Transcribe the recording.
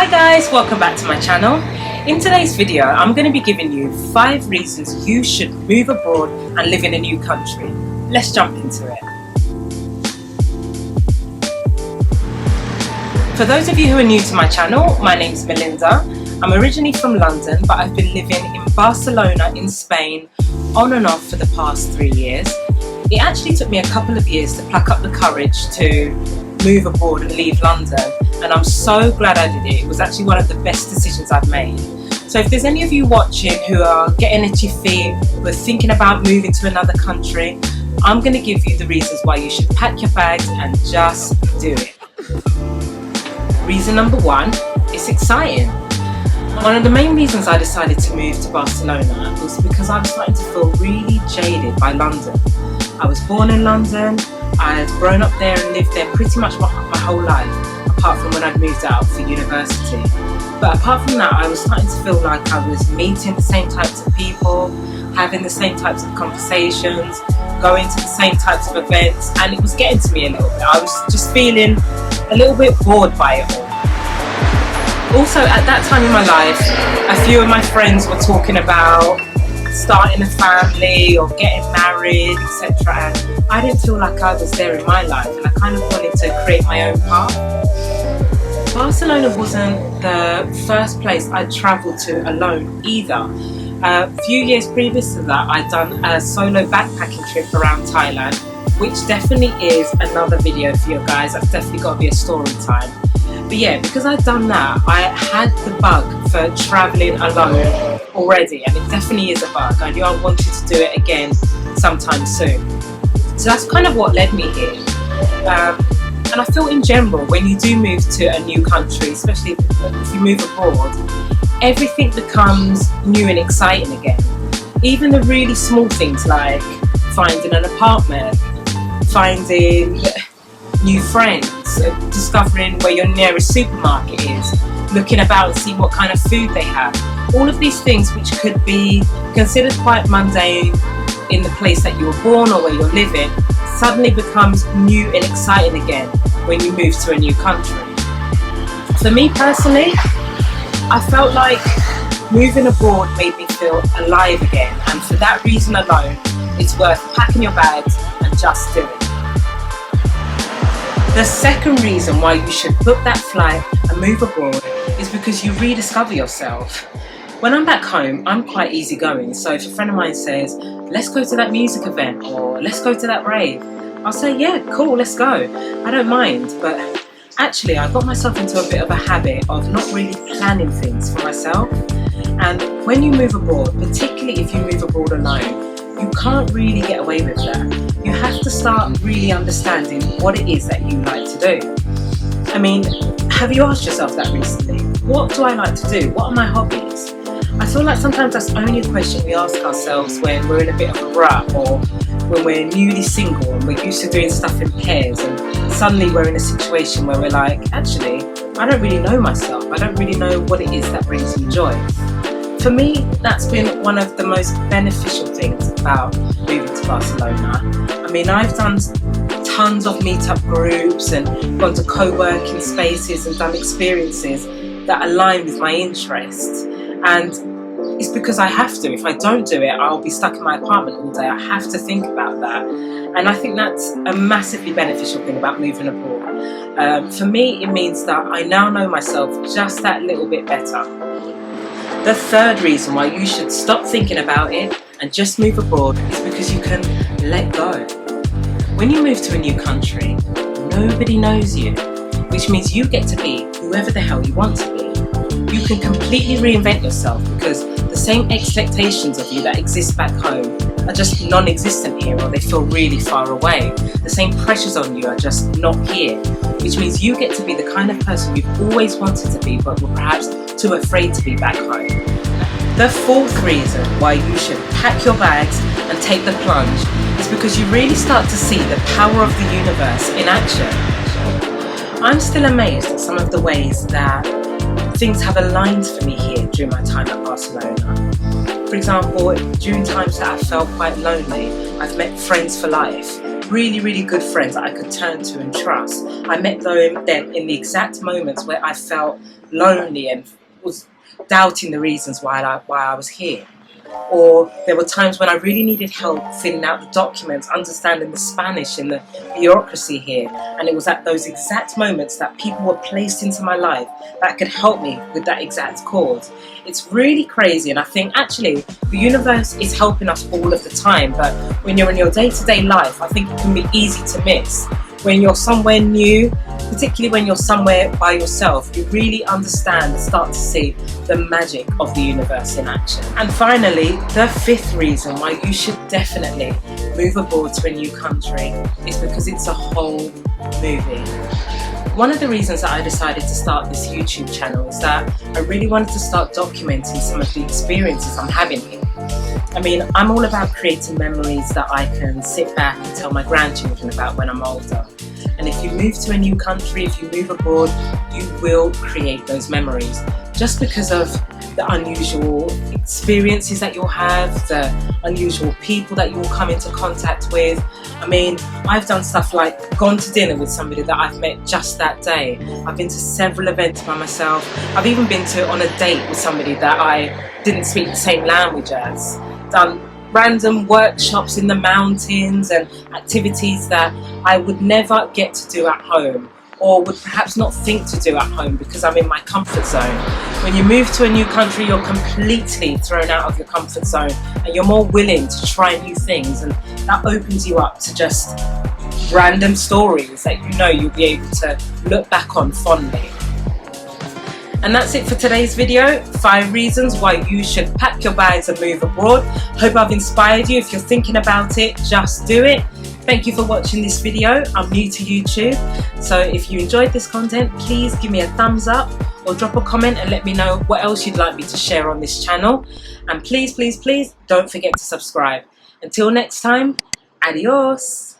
Hi guys, welcome back to my channel. In today's video, I'm going to be giving you 5 reasons you should move abroad and live in a new country. Let's jump into it. For those of you who are new to my channel, my name is Melinda. I'm originally from London, but I've been living in Barcelona in Spain on and off for the past 3 years. It actually took me a couple of years to pluck up the courage to move abroad and leave London, and I'm so glad I did it. It was actually one of the best decisions I've made. So if there's any of you watching who are getting itchy feet, who are thinking about moving to another country, I'm going to give you the reasons why you should pack your bags and just do it. Reason number 1, it's exciting. One of the main reasons I decided to move to Barcelona was because I was starting to feel really jaded by London. I was born in London, I had grown up there and lived there pretty much my whole life, apart from when I'd moved out for university. But apart from that, I was starting to feel like I was meeting the same types of people, having the same types of conversations, going to the same types of events, and it was getting to me a little bit. I was just feeling a little bit bored by it all. Also, at that time in my life, a few of my friends were talking about starting a family or getting married, etc. And I didn't feel like I was there in my life, and I kind of wanted to create my own path. Barcelona wasn't the first place I travelled to alone either. A few years previous to that, I'd done a solo backpacking trip around Thailand, which definitely is another video for you guys. That's definitely got to be a story time. But yeah, because I'd done that, I had the bug for travelling alone already, and it definitely is a bug. I knew I wanted to do it again sometime soon. So that's kind of what led me here. And I feel in general, when you do move to a new country, especially if you move abroad, everything becomes new and exciting again. Even the really small things like finding an apartment, finding new friends, discovering where your nearest supermarket is, looking about and seeing what kind of food they have. All of these things which could be considered quite mundane in the place that you were born or where you're living, suddenly becomes new and exciting again when you move to a new country. For me personally, I felt like moving abroad made me feel alive again, and for that reason alone, it's worth packing your bags and just doing it. The second reason why you should book that flight and move abroad is because you rediscover yourself. When I'm back home, I'm quite easygoing, so if a friend of mine says, let's go to that music event or let's go to that rave, I'll say, yeah, cool, let's go. I don't mind, but actually I got myself into a bit of a habit of not really planning things for myself. And when you move abroad, particularly if you move abroad alone, you can't really get away with that. You have to start really understanding what it is that you like to do. I mean, have you asked yourself that recently? What do I like to do? What are my hobbies? I feel like sometimes that's only a question we ask ourselves when we're in a bit of a rut, or when we're newly single and we're used to doing stuff in pairs, and suddenly we're in a situation where we're like, actually, I don't really know myself. I don't really know what it is that brings me joy. For me, that's been one of the most beneficial things about moving to Barcelona. I mean, I've done tons of meetup groups and gone to co-working spaces and done experiences that align with my interests. And it's because I have to. If I don't do it, I'll be stuck in my apartment all day. I have to think about that. And I think that's a massively beneficial thing about moving abroad. For me, it means that I now know myself just that little bit better. The third reason why you should stop thinking about it and just move abroad is because you can let go. When you move to a new country, nobody knows you, which means you get to be whoever the hell you want to be. You can completely reinvent yourself because the same expectations of you that exist back home are just non-existent here, or they feel really far away. The same pressures on you are just not here, which means you get to be the kind of person you've always wanted to be but were perhaps too afraid to be back home. The fourth reason why you should pack your bags and take the plunge is because you really start to see the power of the universe in action. I'm still amazed at some of the ways that things have aligned for me here during my time at Barcelona. For example, during times that I felt quite lonely, I've met friends for life. Really, really good friends that I could turn to and trust. I met them in the exact moments where I felt lonely and was doubting the reasons why I was here. Or there were times when I really needed help filling out the documents, understanding the Spanish and the bureaucracy here. And it was at those exact moments that people were placed into my life that could help me with that exact cause. It's really crazy, and I think actually the universe is helping us all of the time, but when you're in your day-to-day life, I think it can be easy to miss. When you're somewhere new, particularly when you're somewhere by yourself, you really understand and start to see the magic of the universe in action. And finally, the fifth reason why you should definitely move abroad to a new country is because it's a whole movie. One of the reasons that I decided to start this YouTube channel is that I really wanted to start documenting some of the experiences I'm having here. I mean, I'm all about creating memories that I can sit back and tell my grandchildren about when I'm older. And if you move to a new country, if you move abroad, you will create those memories. Just because of the unusual experiences that you'll have, the unusual people that you'll come into contact with. I mean, I've done stuff like gone to dinner with somebody that I've met just that day. I've been to several events by myself. I've even been on a date with somebody that I didn't speak the same language as. Done random workshops in the mountains and activities that I would never get to do at home, or would perhaps not think to do at home because I'm in my comfort zone. When you move to a new country, you're completely thrown out of your comfort zone and you're more willing to try new things, and that opens you up to just random stories that you know you'll be able to look back on fondly. And that's it for today's video. 5 reasons why you should pack your bags and move abroad. Hope I've inspired you. If you're thinking about it, just do it. Thank you for watching this video. I'm new to YouTube, so if you enjoyed this content, please give me a thumbs up or drop a comment and let me know what else you'd like me to share on this channel. And please, please, please don't forget to subscribe. Until next time, adios.